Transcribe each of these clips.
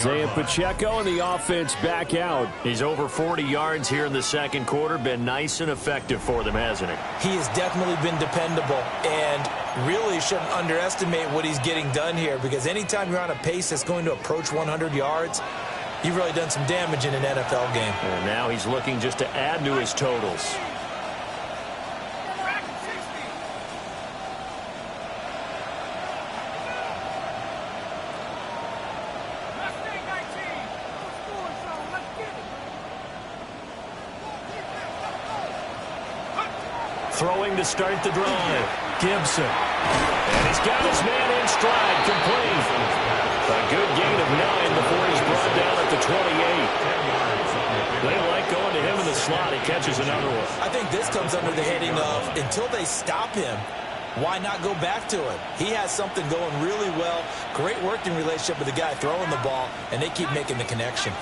Isaiah Pacheco and the offense back out. He's over 40 yards here in the second quarter. Been nice and effective for them, hasn't he? He has definitely been dependable, and really shouldn't underestimate what he's getting done here, because anytime you're on a pace that's going to approach 100 yards, you've really done some damage in an NFL game. And now he's looking just to add to his totals. Throwing to start the drive. Gibson. And he's got his man in stride, complete. A good gain of 9 before he's brought down at the 28. They like going to him in the slot. He catches another one. I think this comes under the heading of, until they stop him, why not go back to it? He has something going really well. Great working relationship with the guy throwing the ball, and they keep making the connection.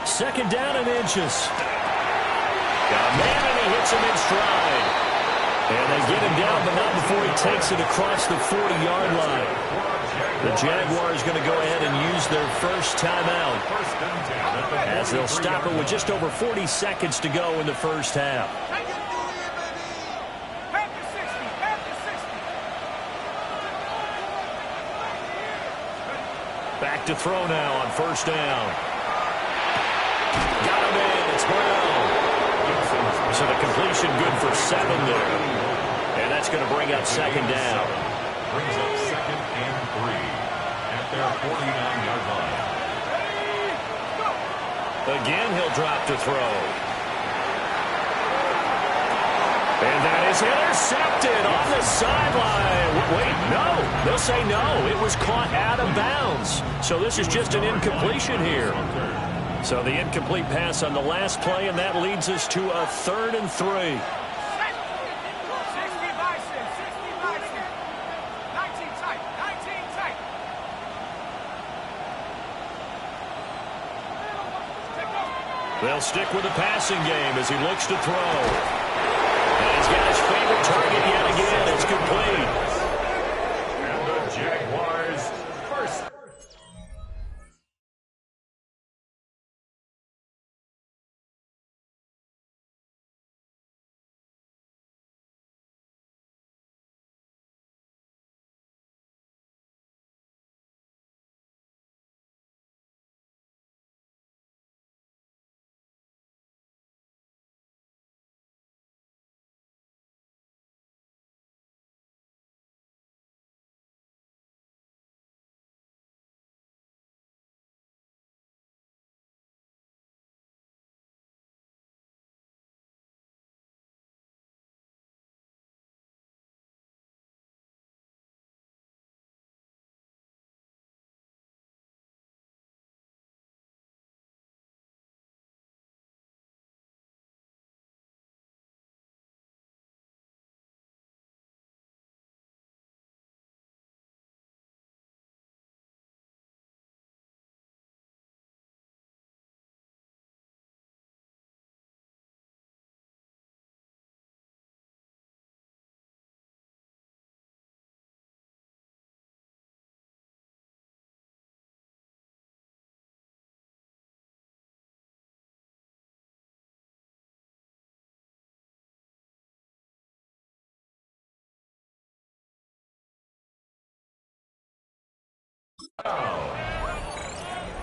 Second down and inches. Got a man, and he hits him in stride. And they get him down, but not before he takes it across the 40-yard line. The Jaguars going to go ahead and use their first timeout, as they'll stop it with just over 40 seconds to go in the first half. Back to throw now on first down. Got him in. It's Brown. So the completion good for 7 there. And that's going to bring up second down. Brings up second and 3 at their 49-yard line. Again, he'll drop to throw. And that is intercepted on the sideline. Wait, no. They'll say no. It was caught out of bounds. So this is just an incompletion here. So the incomplete pass on the last play, and that leads us to a 3rd and 3. They'll stick with the passing game as he looks to throw. And he's got his favorite target yet again. It's complete. And the Jaguars first.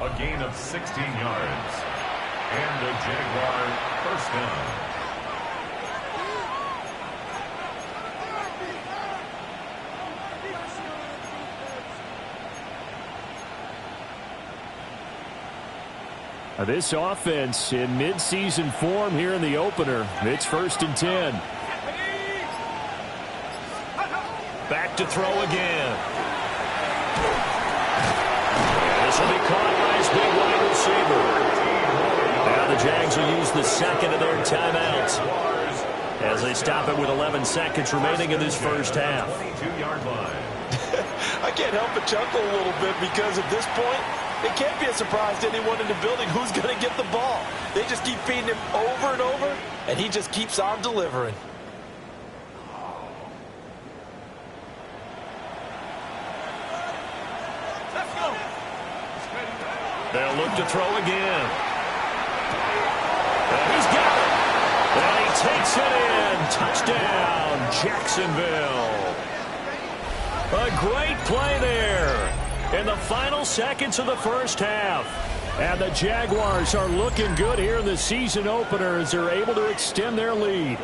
A gain of 16 yards. And the Jaguar first down. This offense in midseason form here in the opener. It's 1st and 10. Back to throw again. This will be caught by his big wide receiver. Now the Jags will use the second of their timeouts as they stop it with 11 seconds remaining in this first half. 22-yard line. I can't help but chuckle a little bit, because at this point, it can't be a surprise to anyone in the building who's going to get the ball. They just keep feeding him over and over, and he just keeps on delivering. They'll look to throw again. And he's got it. And he takes it in. Touchdown, Jacksonville. A great play there in the final seconds of the first half. And the Jaguars are looking good here in the season opener as they're able to extend their lead.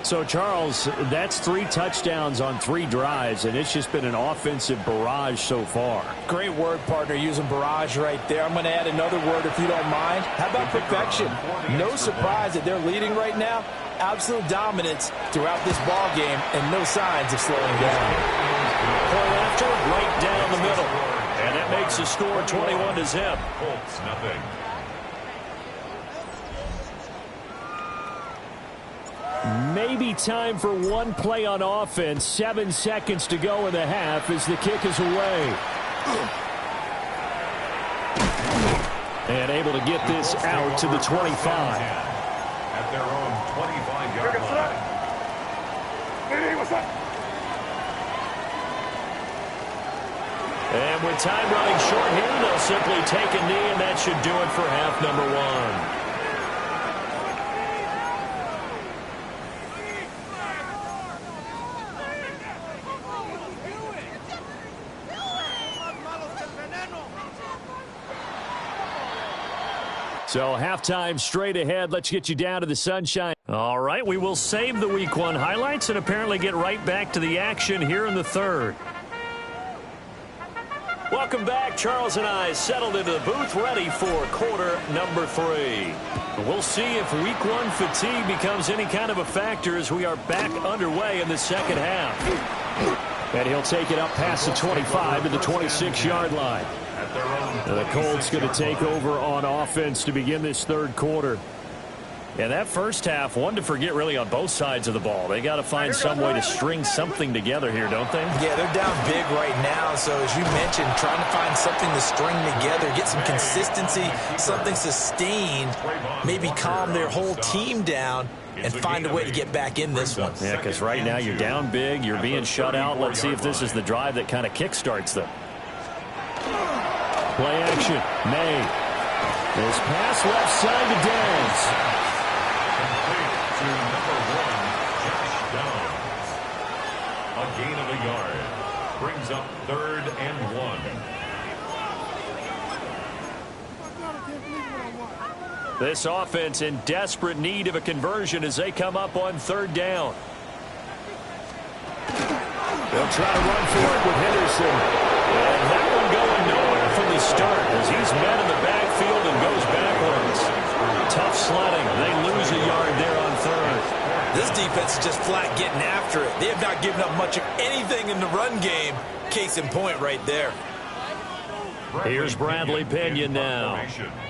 So, Charles, that's 3 touchdowns on 3 drives, and it's just been an offensive barrage so far. Great word, partner, using barrage right there. I'm going to add another word if you don't mind. How about perfection? No surprise that they're leading right now. Absolute dominance throughout this ball game and no signs of slowing down. Point after, right down the middle. And that makes the score 21-0. Colts, nothing. Maybe time for one play on offense. 7 seconds to go in the half as the kick is away. And able to get this out to the 25. At their own 25-yard line. And with time running short here, they'll simply take a knee, and that should do it for half number 1. So halftime straight ahead. Let's get you down to the sunshine. All right, we will save the Week 1 highlights and apparently get right back to the action here in the third. Welcome back. Charles and I settled into the booth ready for quarter number 3. We'll see if Week 1 fatigue becomes any kind of a factor as we are back underway in the second half. And he'll take it up past the 25 to the 26-yard line. And the Colts going to take over on offense to begin this third quarter. And that first half, one to forget really on both sides of the ball. They got to find some way to string something together here, don't they? Yeah, they're down big right now. So as you mentioned, trying to find something to string together, get some consistency, something sustained, maybe calm their whole team down and find a way to get back in this one. Yeah, because right now you're down big, you're being shut out. Let's see if this is the drive that kind of kickstarts them. Play action. May. This pass left side to Downs. Complete to number 1, Josh Downs. A gain of a yard. Brings up 3rd and 1. This offense in desperate need of a conversion as they come up on 3rd down. They'll try to run for it with Henderson. And that one going nowhere from the start as he's met in the backfield and goes backwards. Tough sledding. They lose a yard there on 3rd. This defense is just flat getting after it. They have not given up much of anything in the run game. Case in point right there. Here's Bradley Pinion now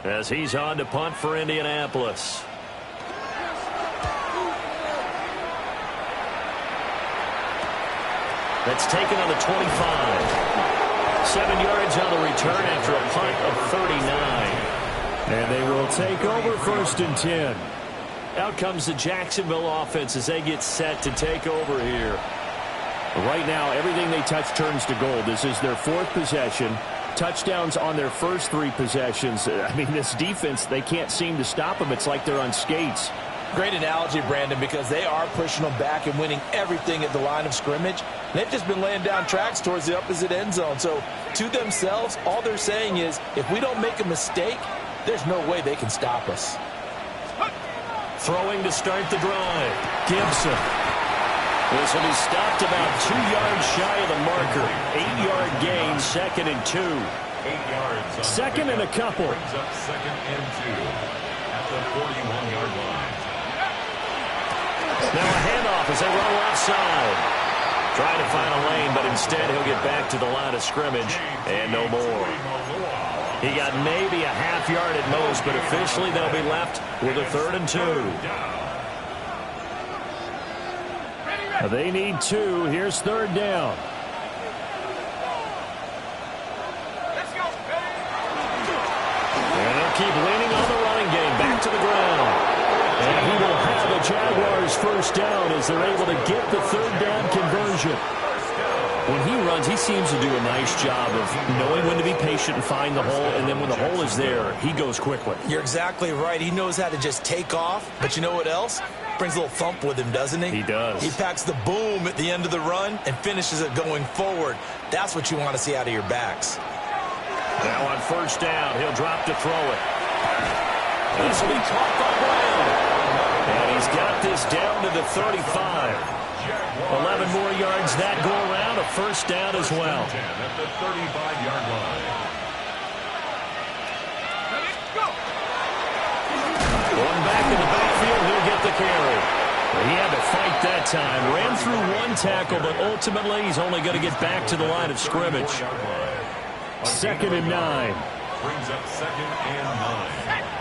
as he's on to punt for Indianapolis. That's taken on the 25. 7 yards on the return after a punt of 39. And they will take over 1st and 10. Out comes the Jacksonville offense as they get set to take over here. Right now, everything they touch turns to gold. This is their 4th possession. Touchdowns on their first 3 possessions. I mean, this defense, they can't seem to stop them. It's like they're on skates. Great analogy, Brandon, because they are pushing them back and winning everything at the line of scrimmage. They've just been laying down tracks towards the opposite end zone. So, to themselves, all they're saying is, if we don't make a mistake, there's no way they can stop us. Throwing to start the drive. Gibson. This will be stopped about 2 yards shy of the marker. 8-yard gain, 2nd and 2. 8 yards. 2nd and a couple. Brings up 2nd and 2 at the 41-yard line. Now a handoff as they run left side. Trying to find a lane, but instead he'll get back to the line of scrimmage and no more. He got maybe a half yard at most, but officially they'll be left with a 3rd and 2. They need 2. Here's 3rd down. And they'll keep leaning on the running game. Back to the ground. And he will have the Jaguars 1st down as they're able to get the 3rd down conversion. When he runs, he seems to do a nice job of knowing when to be patient and find the hole, and then when the hole is there, he goes quickly. You're exactly right. He knows how to just take off, but you know what else? Brings a little thump with him, doesn't he? He does. He packs the boom at the end of the run and finishes it going forward. That's what you want to see out of your backs. Now on first down, he'll drop to throw it. This will be caught by Brown. And he's got this down to the 35. 11 more yards that go around, a first down as well. At the 35-yard line. Going back in the backfield, he'll get the carry. He had to fight that time. Ran through one tackle, but ultimately he's only going to get back to the line of scrimmage. 2nd and 9. Brings up 2nd and 9.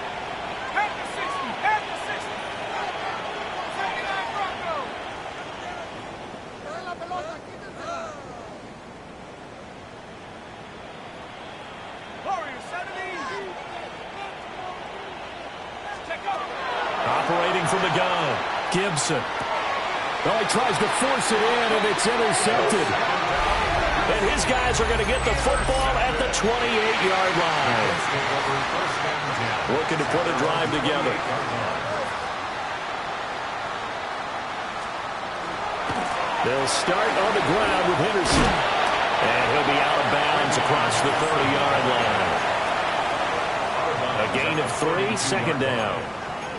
Operating from the gun, Gibson. Well, he tries to force it in, and it's intercepted. And his guys are going to get the football at the 28-yard line. Looking to put a drive together. They'll start on the ground with Henderson. And he'll be out of bounds across the 30-yard line. A gain of 3, second down.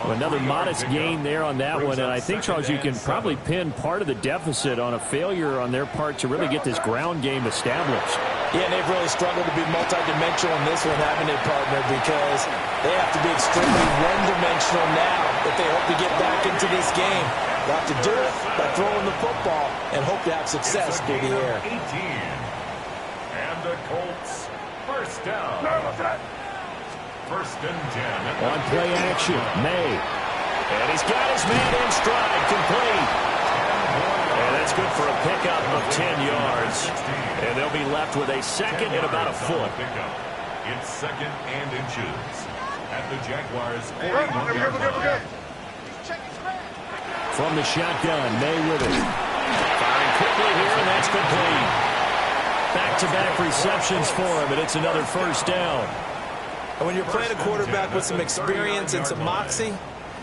Another modest gain there on that one, and I think, Charles, you can probably pin part of the deficit on a failure on their part to really get this ground game established. Yeah, and they've really struggled to be multidimensional in this one, haven't they, partner? Because they have to be extremely one-dimensional now if they hope to get back into this game. They'll have to do it by throwing the football and hope to have success through the air. 18. And the Colts, first down. First and 10. On play action, May. And he's got his man in stride, complete. And that's good for a pickup of 10 yards. And they'll be left with a second and about a foot. It's 2nd and inches at the Jaguars' 41-yard line. From the shotgun, May with it. Firing quickly here, and that's complete. Back-to-back receptions for him, and it's another first down. And when you're playing a quarterback with some experience and some moxie,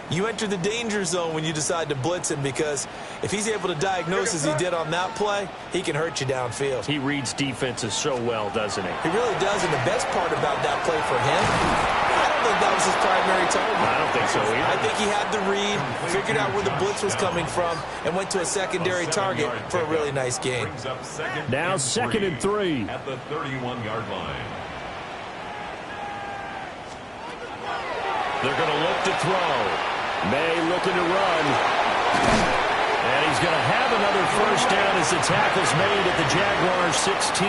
you enter the danger zone when you decide to blitz him, because if he's able to diagnose as he did on that play, he can hurt you downfield. He reads defenses so well, doesn't he? He really does, and the best part about that play for him, I don't think that was his primary target. I don't think so either. I think he had the read, figured out where the blitz was coming from, and went to a secondary target for a really nice game. Now 2nd and 3. At the 31-yard line. They're going to look to throw. May looking to run. And he's going to have another first down as the tackle's made at the Jaguars' 16.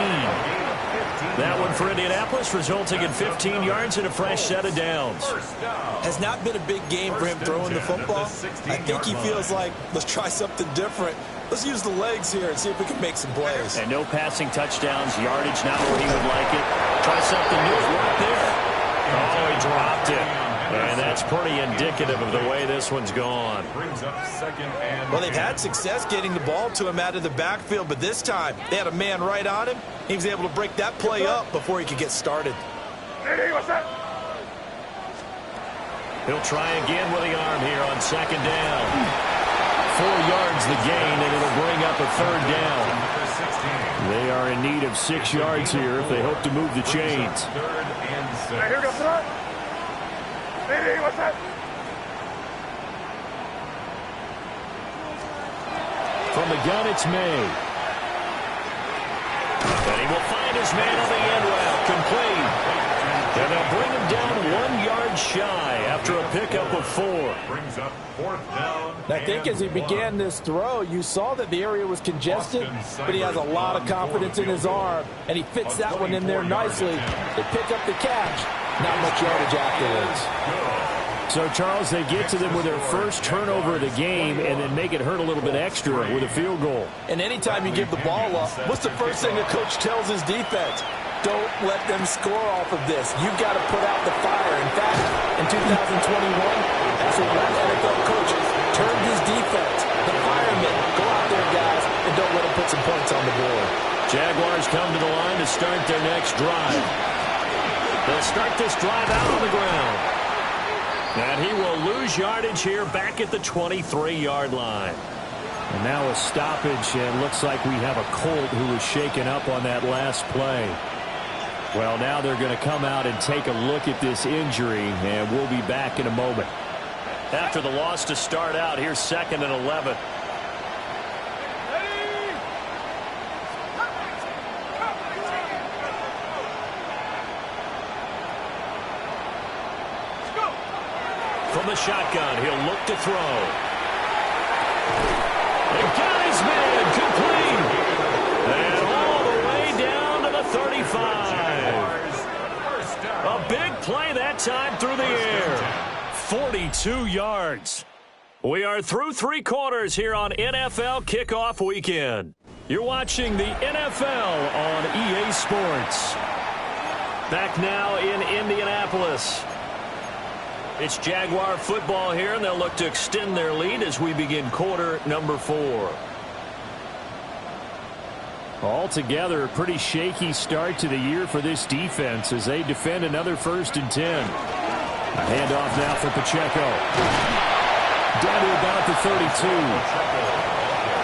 That one for Indianapolis, resulting in 15 yards and a fresh set of downs. Has not been a big game for him throwing the football. I think he feels like, let's try something different. Let's use the legs here and see if we can make some plays. And no passing touchdowns, yardage not where he would like it. Try something new, right there. Oh, he dropped it. And that's pretty indicative of the way this one's gone. Well, they've had success getting the ball to him out of the backfield, but this time they had a man right on him. He was able to break that play up before he could get started. He'll try again with the arm here on second down. 4 yards the gain, and it'll bring up a third down. They are in need of 6 yards here if they hope to move the chains. From the gun, it's May. And he will find his man on the end route, complete. And they'll bring him down 1 yard shy after a pickup of 4. Brings up 4th down. I think as he began this throw, you saw that the area was congested, but he has a lot of confidence in his arm, and he fits that one in there nicely. They pick up the catch. Not much yardage afterwards. So, Charles, they get to them with their first turnover of the game and then make it hurt a little bit extra with a field goal. And anytime you give the ball up, what's the first thing a coach tells his defense? Don't let them score off of this. You've got to put out the fire. In fact, in 2021, that's what one NFL coach turned his defense. The firemen, go out there, guys, and don't let them put some points on the board. Jaguars come to the line to start their next drive. They'll start this drive out on the ground. And he will lose yardage here back at the 23-yard line. And now a stoppage, and looks like we have a Colt who was shaken up on that last play. Well, now they're going to come out and take a look at this injury, and we'll be back in a moment. After the loss to start out, here's 2nd and 11. From the shotgun, he'll look to throw. And got his man complete. And all the way down to the 35. A big play that time through the air. 42 yards. We are through 3 quarters here on NFL Kickoff Weekend. You're watching the NFL on EA Sports. Back now in Indianapolis. It's Jaguar football here, and they'll look to extend their lead as we begin quarter number 4. Altogether, a pretty shaky start to the year for this defense as they defend another 1st and 10. A handoff now for Pacheco. Down to about the 32.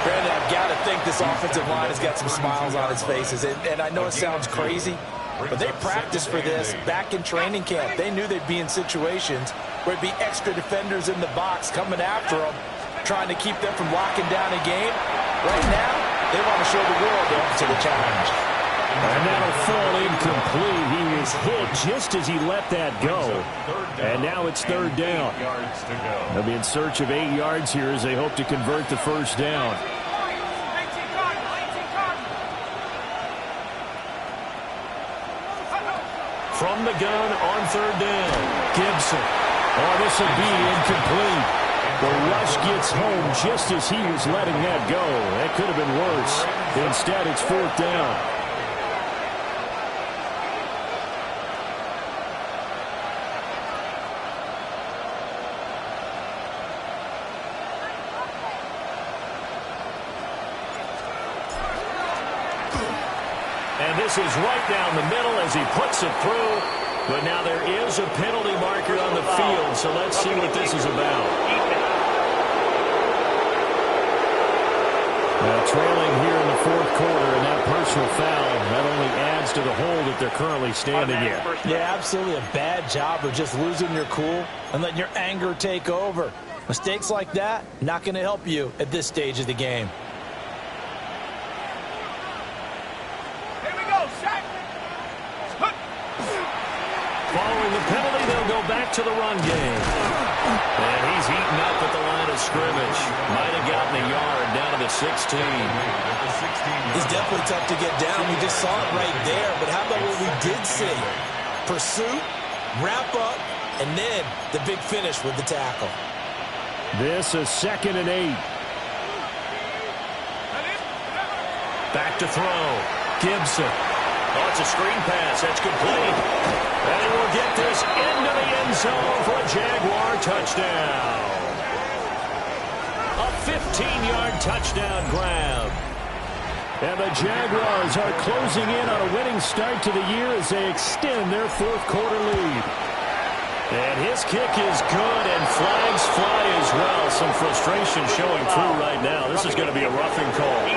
Brandon, I've got to think this offensive line has got some smiles on its faces. And I know it sounds crazy, but they practiced for this back in training camp. They knew they'd be in situations where it'd be extra defenders in the box coming after them, trying to keep them from locking down a game. Right now, they want to show the world they're up to the challenge. And that'll fall incomplete. He was hit just as he let that go. And now it's 3rd down. They'll be in search of 8 yards here as they hope to convert the 1st down. From the gun on 3rd down. Gibson. Oh, this will be incomplete. The rush gets home just as he was letting that go. That could have been worse. Instead, it's 4th down. And this is right down the middle as he puts it through. But now there is a penalty marker on the field, so let's see what this is about. Trailing here in the 4th quarter, and that personal foul not only adds to the hole that they're currently standing in. Yeah, absolutely a bad job of just losing your cool and letting your anger take over. Mistakes like that, not going to help you at this stage of the game. Following the penalty, they'll go back to the run game. And he's eaten up at the line of scrimmage. Might have gotten a yard down to the 16. It's definitely tough to get down. We just saw it right there. But how about what we did see? Pursuit, wrap up, and then the big finish with the tackle. This is 2nd and 8. Back to throw. Gibson. Oh, it's a screen pass. That's complete. And he will get this into the end zone for a Jaguar touchdown. A 15-yard touchdown grab. And the Jaguars are closing in on a winning start to the year as they extend their 4th quarter lead. And his kick is good, and flags fly as well. Some frustration showing through right now. This is going to be a roughing call.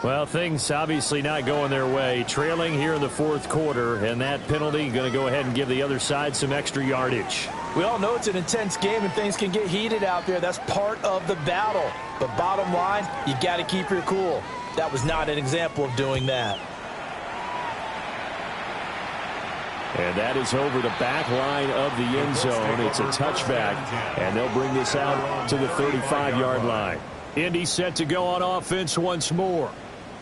Well, things obviously not going their way. Trailing here in the 4th quarter, and that penalty going to go ahead and give the other side some extra yardage. We all know it's an intense game and things can get heated out there. That's part of the battle. But bottom line, you got to keep your cool. That was not an example of doing that. And that is over the back line of the end zone. It's a touchback, and they'll bring this out to the 35-yard line. Indy set to go on offense once more.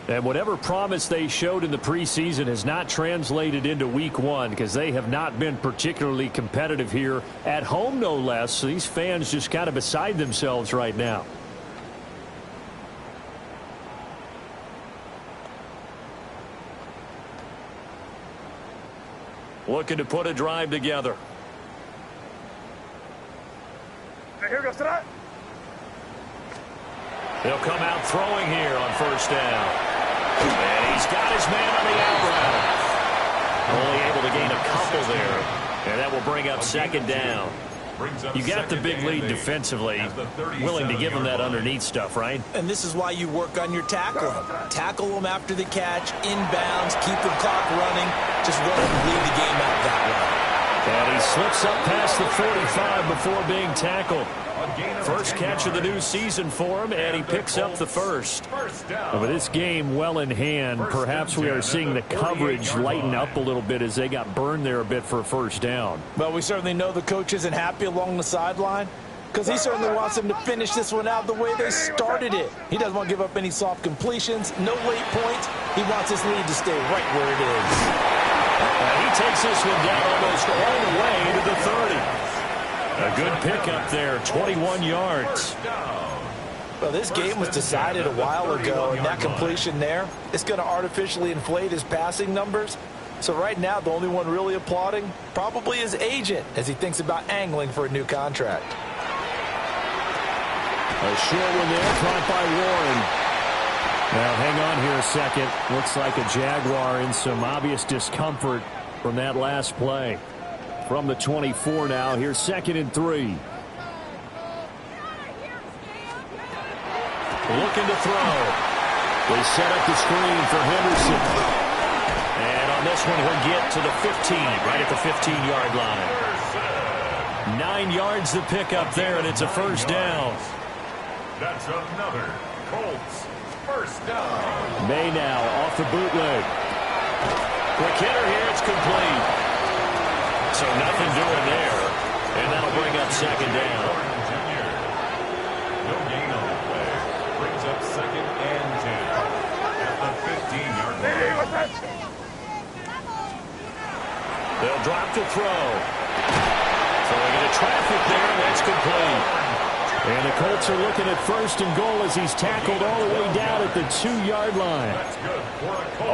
And whatever promise they showed in the preseason has not translated into week 1 because they have not been particularly competitive here at home, no less. So these fans just kind of beside themselves right now. looking to put a drive together. Here goes tonight. He'll come out throwing here on first down. And he's got his man on the out route. Only able to gain a couple there. And that will bring up second down. You got the big lead defensively, willing to give them that underneath stuff, right? And this is why you work on your tackling. Tackle them after the catch, inbounds, keep the clock running. Just let them lead the game out that way. And he slips up past the 45 before being tackled. First catch of the new season for him, and he picks up the first. With this game well in hand, perhaps we are seeing the coverage lighten up a little bit as they got burned there a bit for a first down. Well, we certainly know the coach isn't happy along the sideline because he certainly wants them to finish this one out the way they started it. He doesn't want to give up any soft completions, no late points. He wants his lead to stay right where it is. He takes this one down almost all the way to the 30. A good pickup there, 21 yards. Well, this game was decided a while ago, and that completion there, it's going to artificially inflate his passing numbers. So right now, the only one really applauding probably his agent as he thinks about angling for a new contract. A short one there, caught by Warren. Now, hang on here a second. Looks like a Jaguar in some obvious discomfort from that last play. From the 24 now, here's 2nd and 3. Looking to throw. They set up the screen for Henderson. And on this one, he'll get to the 15, right at the 15-yard line. 9 yards to pick up there, and it's a first down. That's another Colts first down. May now off the bootleg. Quick hitter here, it's complete. So nothing doing there, and that'll bring up second down. No gain on the play. Brings up 2nd and 10 at the 15-yard line. They'll drop to throw. Throwing into traffic there, and that's complete. And the Colts are looking at 1st and goal as he's tackled all the way down at the 2-yard line.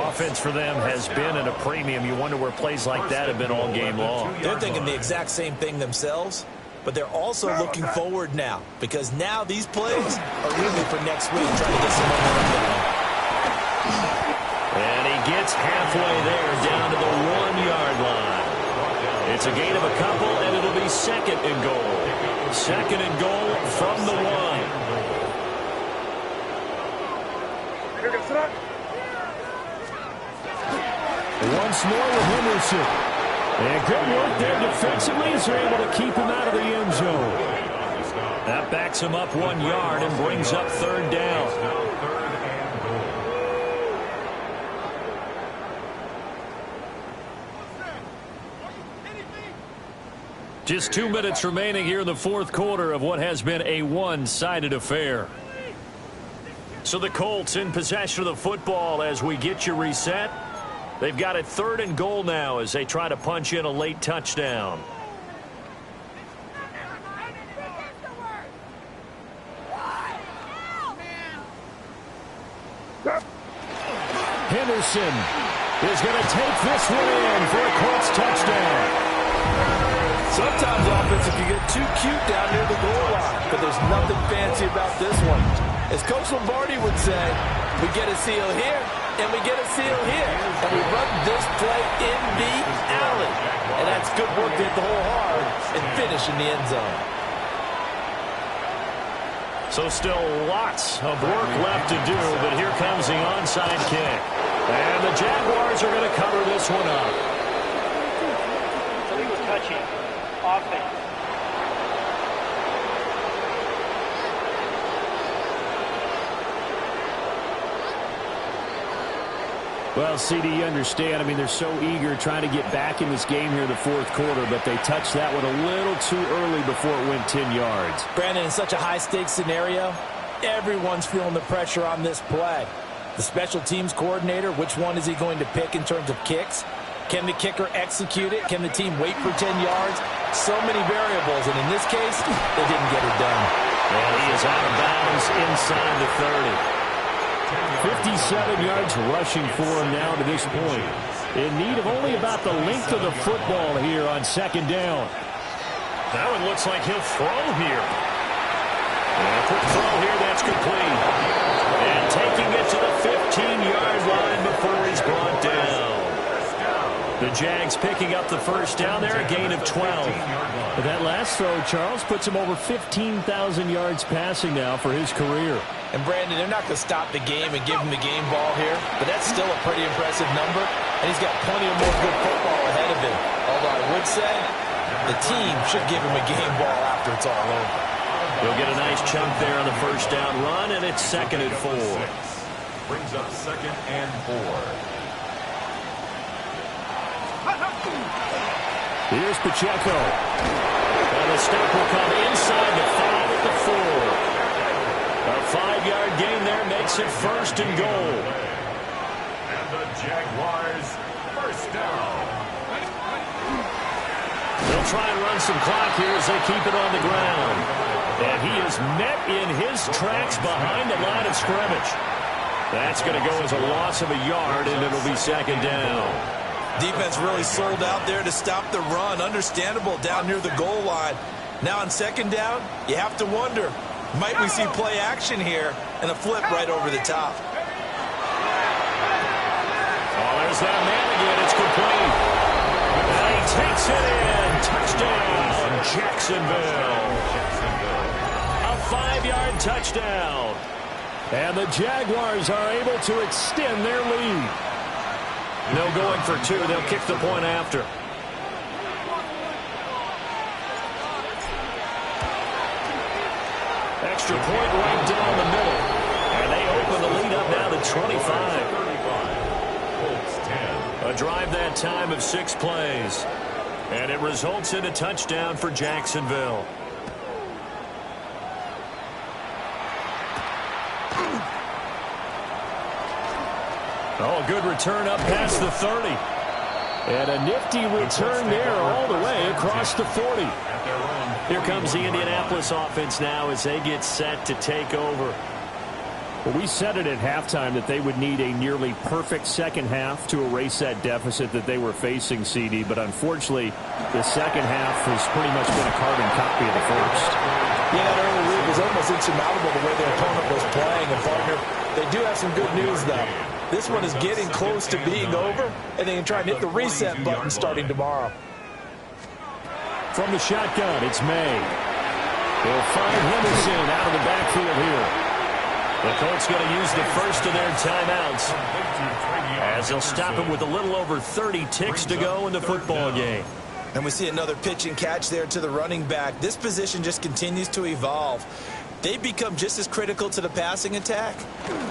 Offense for them has been at a premium. You wonder where plays like that have been all game long. They're thinking the exact same thing themselves, but they're also looking forward now because now these plays are really for next week, trying to get some momentum going. And he gets halfway there down to the 1-yard line. It's a gain of a couple, and it'll be 2nd and goal. 2nd and goal from the 1. Once more with Henderson. And good work there defensively as they're able to keep him out of the end zone. That backs him up 1 yard and brings up 3rd down. Just 2 minutes remaining here in the 4th quarter of what has been a one-sided affair. So the Colts in possession of the football as we get you reset. They've got it 3rd and goal now as they try to punch in a late touchdown. Henderson is going to take this one in for a Colts touchdown. Sometimes offense, if you get too cute down near the goal line, but there's nothing fancy about this one. As Coach Lombardi would say, we get a seal here, and we get a seal here, and we run this play in the alley. And that's good work to hit the hole hard and finish in the end zone. So still lots of work left to do, but here comes the onside kick. And the Jaguars are going to cover this one up. So he was touching offense. Well, CD, you understand. I mean, they're so eager trying to get back in this game here in the 4th quarter, but they touched that one a little too early before it went 10 yards. Brandon, in such a high-stakes scenario, everyone's feeling the pressure on this play. The special teams coordinator, which one is he going to pick in terms of kicks? Can the kicker execute it? Can the team wait for 10 yards? So many variables, and in this case, they didn't get it done. And he is out of bounds inside the 30. 57 yards rushing for him now to this point. in need of only about the length of the football here on second down. Now it looks like he'll throw here. And a quick throw here, that's complete. And taking it to the 15-yard line before he's brought down. The Jags picking up the first down there, a gain of 12. But that last throw, Charles, puts him over 15,000 yards passing now for his career. And, Brandon, they're not going to stop the game and give him the game ball here, but that's still a pretty impressive number, and he's got plenty of more good football ahead of him. Although I would say the team should give him a game ball after it's all over. He'll get a nice chunk there on the first down run, and it's 2nd and 4. Brings up 2nd and 4. Here's Pacheco. And the stop will come inside the 5 at the 4. A 5-yard gain there makes it 1st and goal. And the Jaguars first down. They'll try and run some clock here as they keep it on the ground. And he is met in his tracks behind the line of scrimmage. That's going to go as a loss of a yard, and it'll be 2nd down. Defense really sold out there to stop the run. Understandable down near the goal line. Now on 2nd down, you have to wonder, might we see play action here and a flip right over the top? Oh, there's that man again. It's complete. And he takes it in. Touchdown, Jacksonville. A 5-yard touchdown. And the Jaguars are able to extend their lead. No going for 2. They'll kick the point after. Extra point right down the middle. And they open the lead up now to 25. A drive that time of 6 plays. And it results in a touchdown for Jacksonville. Oh, good return up past the 30. And a nifty return there all the way across the 40. Here comes the Indianapolis offense now as they get set to take over. Well, we said it at halftime that they would need a nearly perfect second half to erase that deficit that they were facing, CD. But unfortunately, the second half has pretty much been a carbon copy of the first. Yeah, that early lead was almost insurmountable the way their opponent was playing. And, partner, they do have some good news, though. This one is getting close to being over, and they can try and hit the reset button starting tomorrow. From the shotgun, it's May. They'll find Henderson out of the backfield here. The Colts going to use the first of their timeouts as they'll stop it with a little over 30 ticks to go in the football game. And we see another pitch and catch there to the running back. This position just continues to evolve. They've become just as critical to the passing attack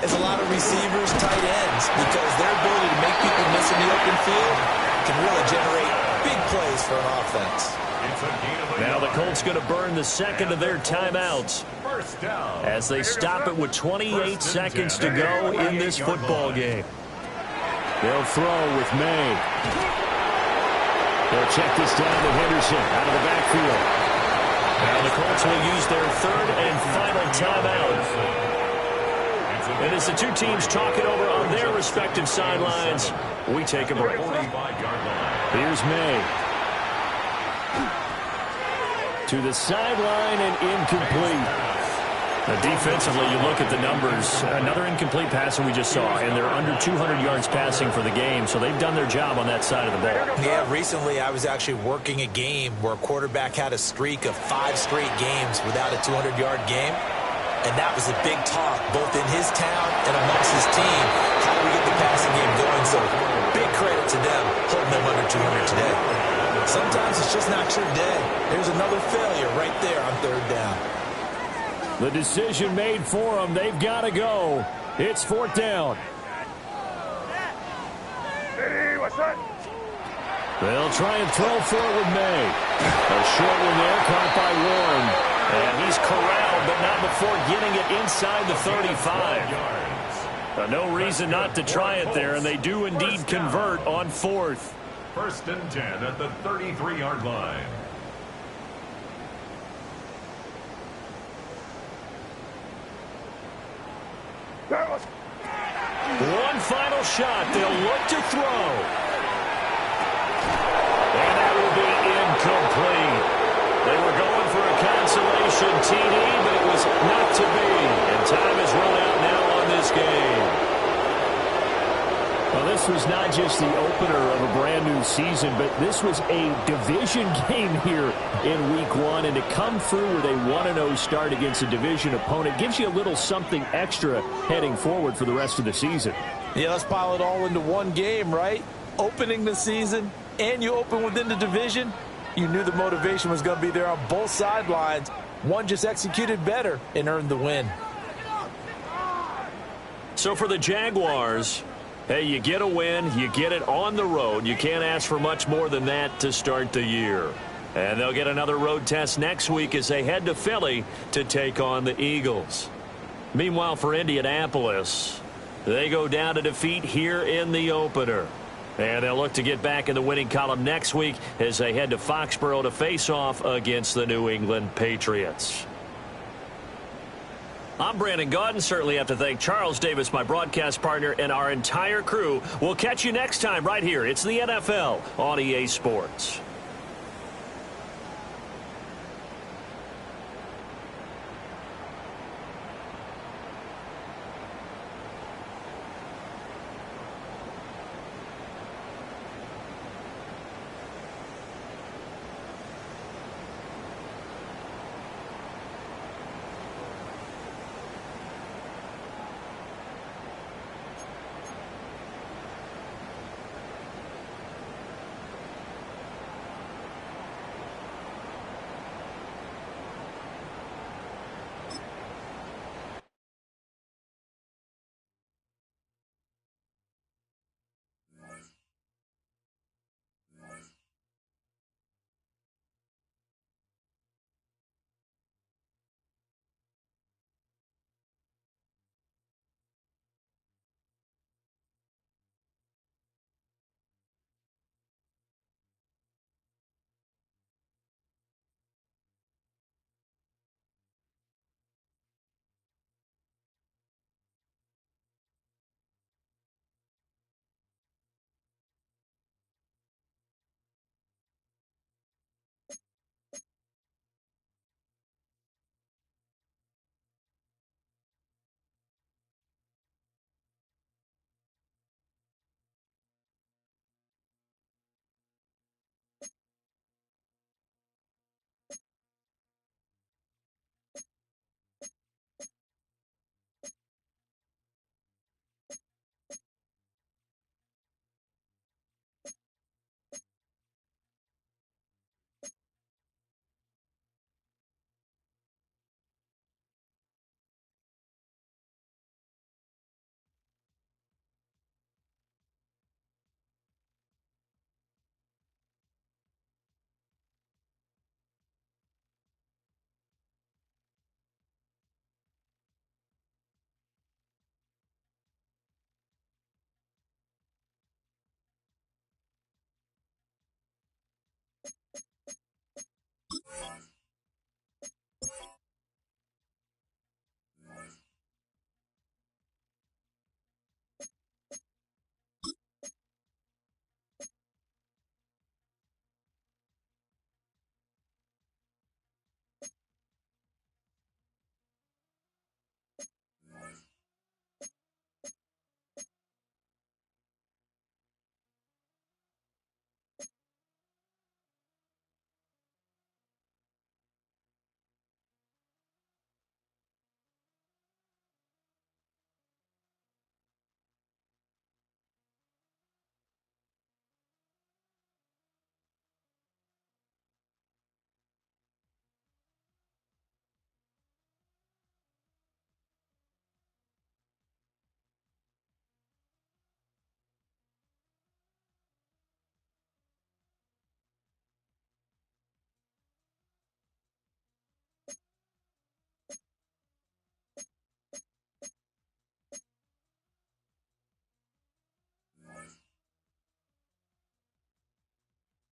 as a lot of receivers, tight ends, because their ability to make people miss in the open field can really generate big plays for an offense. Now the Colts going to burn the second of their timeouts as they stop it with 28 seconds to go in this football game. They'll throw with May. They'll check this down to Henderson out of the backfield. Now the Colts will use their third and final timeout. And as the two teams talk it over on their respective sidelines, we take a break. Here's May. To the sideline and incomplete. Now defensively, you look at the numbers. Another incomplete pass that we just saw, and they're under 200 yards passing for the game, so they've done their job on that side of the ball. Yeah, recently I was actually working a game where a quarterback had a streak of 5 straight games without a 200-yard game, and that was a big talk both in his town and amongst his team. How do we get the passing game going? So big credit to them holding them under 200 today. Sometimes it's just not your day. There's another failure right there on 3rd down. The decision made for them. They've got to go. It's 4th down. They'll try and throw for it with May. A short one there, caught by Warren. And he's corralled, but not before getting it inside the 35. No reason not to try it there, and they do indeed convert on 4th. 1st and 10 at the 33-yard line. One final shot. They'll look to throw. Incomplete. They were going for a consolation TD, but it was not to be. And time has run out now on this game. Well, this was not just the opener of a brand new season, but this was a division game here in week one. And to come through with a 1-0 start against a division opponent gives you a little something extra heading forward for the rest of the season. Yeah, let's pile it all into one game, right? Opening the season, and you open within the division. You knew the motivation was going to be there on both sidelines. One just executed better and earned the win. So for the Jaguars, hey, you get a win, you get it on the road. You can't ask for much more than that to start the year. And they'll get another road test next week as they head to Philly to take on the Eagles. Meanwhile, for Indianapolis, they go down to defeat here in the opener. And they'll look to get back in the winning column next week as they head to Foxborough to face off against the New England Patriots. I'm Brandon Gaudin. Certainly have to thank Charles Davis, my broadcast partner, and our entire crew. We'll catch you next time right here. It's the NFL on EA Sports.